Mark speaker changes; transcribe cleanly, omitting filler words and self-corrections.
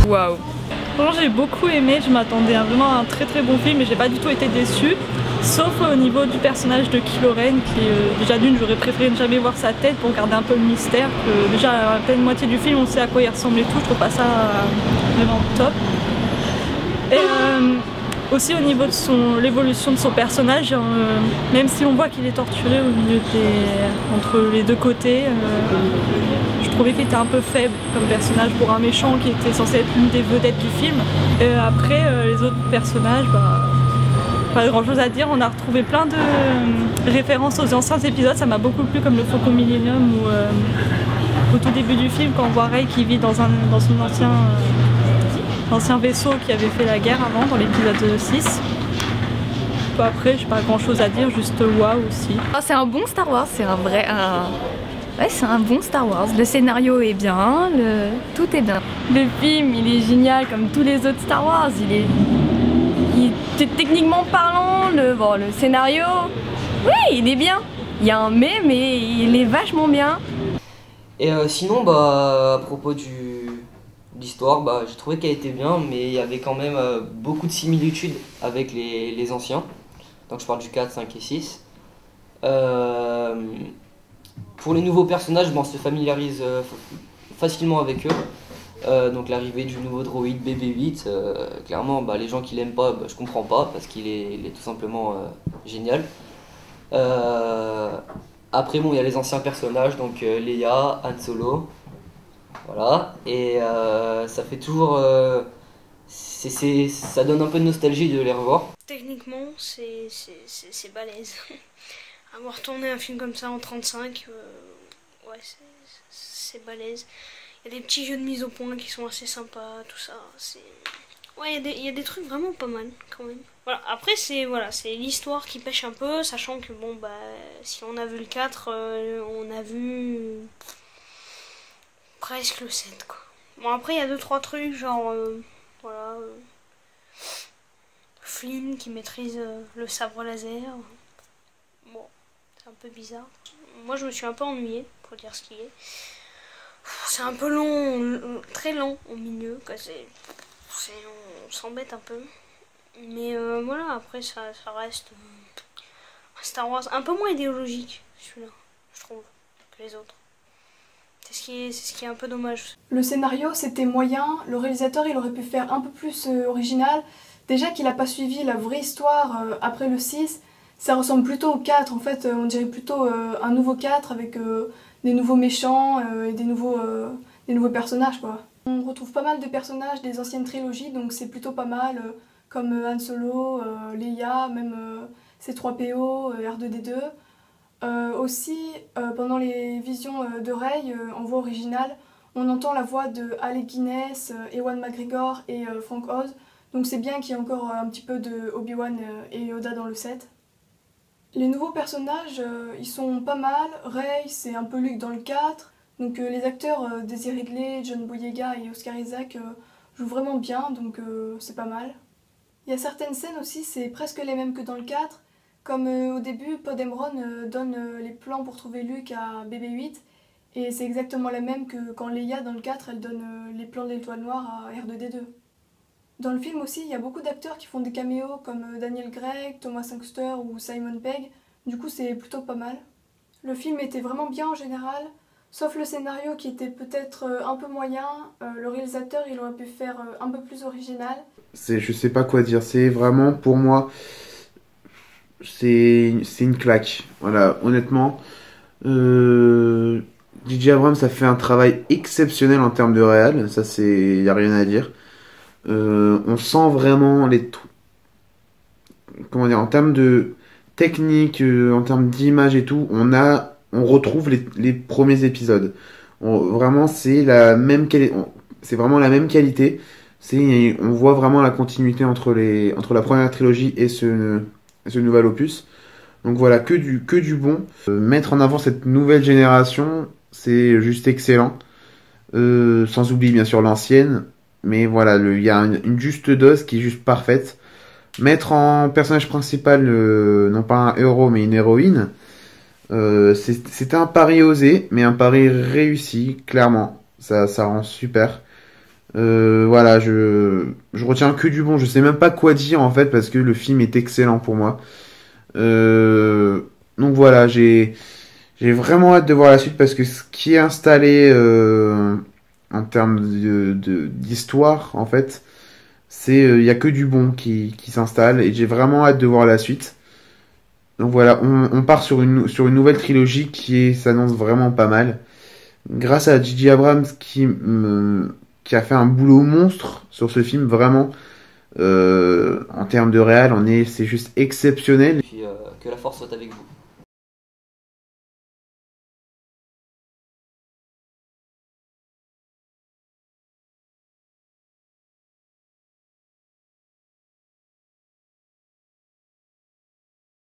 Speaker 1: waouh.
Speaker 2: Franchement, j'ai beaucoup aimé, je m'attendais à vraiment un très très bon film et j'ai pas du tout été déçue. Sauf au niveau du personnage de Kylo Ren qui, déjà d'une, j'aurais préféré ne jamais voir sa tête pour garder un peu le mystère. Que, déjà, à peine moitié du film, on sait à quoi il ressemble et tout, je trouve pas ça vraiment top. Et aussi au niveau de l'évolution de son personnage, même si on voit qu'il est torturé au milieu entre les deux côtés, je trouvais qu'il était un peu faible comme personnage pour un méchant qui était censé être l'une des vedettes du film. Et après, les autres personnages, pas grand chose à dire, on a retrouvé plein de références aux anciens épisodes, ça m'a beaucoup plu, comme le Faucon Millenium ou au tout début du film quand on voit Rey qui vit dans son ancien vaisseau qui avait fait la guerre avant, dans l'épisode 6. Après, j'ai pas grand chose à dire, juste waouh aussi.
Speaker 1: Oh, c'est un bon Star Wars, c'est un vrai... Ouais, c'est un bon Star Wars. Le scénario est bien, tout est bien. Le film, il est génial comme tous les autres Star Wars. Techniquement parlant, le scénario, oui, il est bien. Il y a un mais il est vachement bien.
Speaker 3: Et sinon, à propos de l'histoire, j'ai trouvé qu'elle était bien, mais il y avait quand même beaucoup de similitudes avec les anciens. Donc je parle du 4, 5 et 6. Pour les nouveaux personnages, on se familiarise facilement avec eux. Donc l'arrivée du nouveau droïde BB-8, clairement les gens qui l'aiment pas, je comprends pas parce qu'il est tout simplement génial. Après il y a les anciens personnages, donc Leia, Han Solo, voilà, et ça fait toujours, ça donne un peu de nostalgie de les revoir.
Speaker 4: Techniquement c'est balèze. Avoir tourné un film comme ça en 35, ouais c'est balèze. Il y a des petits jeux de mise au point qui sont assez sympas, tout ça. Ouais, il y a des trucs vraiment pas mal quand même. Voilà. Après c'est l'histoire qui pêche un peu, sachant que si on a vu le 4, on a vu presque le 7 quoi. Bon après il y a 2-3 trucs genre Flynn qui maîtrise le sabre laser. Bon, c'est un peu bizarre. Moi je me suis un peu ennuyée pour dire ce qui est. C'est un peu long, très lent au milieu, quoi. On s'embête un peu. Mais voilà, après ça reste un Star Wars un peu moins idéologique, celui-là, je trouve, que les autres. C'est ce qui est un peu dommage.
Speaker 5: Le scénario c'était moyen, le réalisateur il aurait pu faire un peu plus original. Déjà qu'il n'a pas suivi la vraie histoire après le 6, ça ressemble plutôt au 4, en fait on dirait plutôt un nouveau 4 avec des nouveaux méchants et des nouveaux personnages quoi. On retrouve pas mal de personnages des anciennes trilogies donc c'est plutôt pas mal, comme Han Solo, Leia, même C3PO, R2D2. Aussi pendant les visions de Rey en voix originale, on entend la voix de Alec Guinness, Ewan McGregor et Frank Oz, donc c'est bien qu'il y ait encore un petit peu de Obi-Wan et Yoda dans le set. Les nouveaux personnages, ils sont pas mal. Rey, c'est un peu Luke dans le 4. Donc les acteurs Daisy Ridley, John Boyega et Oscar Isaac jouent vraiment bien, donc c'est pas mal. Il y a certaines scènes aussi, c'est presque les mêmes que dans le 4. Comme au début, Poe Dameron donne les plans pour trouver Luke à BB-8. Et c'est exactement la même que quand Leia, dans le 4, elle donne les plans de l'étoile noire à R2D2. Dans le film aussi, il y a beaucoup d'acteurs qui font des caméos comme Daniel Craig, Thomas Sangster ou Simon Pegg. Du coup, c'est plutôt pas mal. Le film était vraiment bien en général, sauf le scénario qui était peut-être un peu moyen. Le réalisateur, il aurait pu faire un peu plus original.
Speaker 6: Je sais pas quoi dire, c'est vraiment, pour moi, c'est une claque. Voilà, honnêtement. J.J. Abrams a fait un travail exceptionnel en termes de réal, ça y a rien à dire. On sent vraiment comment dire, en termes de technique, en termes d'image et tout, on retrouve les premiers épisodes. Vraiment, c'est vraiment la même qualité. On voit vraiment la continuité entre la première trilogie et ce nouvel opus. Donc voilà, que du bon. Mettre en avant cette nouvelle génération, c'est juste excellent. Sans oublier bien sûr l'ancienne. Mais voilà, il y a une juste dose qui est juste parfaite. Mettre en personnage principal, non pas un héros, mais une héroïne, c'était un pari osé, mais un pari réussi, clairement. Ça rend super. Voilà, je retiens que du bon. Je sais même pas quoi dire en fait parce que le film est excellent pour moi. Donc voilà, j'ai vraiment hâte de voir la suite parce que ce qui est installé en termes d'histoire en fait, c'est il y a que du bon qui s'installe et j'ai vraiment hâte de voir la suite. Donc voilà, on part sur une nouvelle trilogie s'annonce vraiment pas mal. Grâce à J.J. Abrams qui a fait un boulot monstre sur ce film, vraiment. En termes de réal, c'est juste exceptionnel.
Speaker 3: Et puis que la force soit avec vous.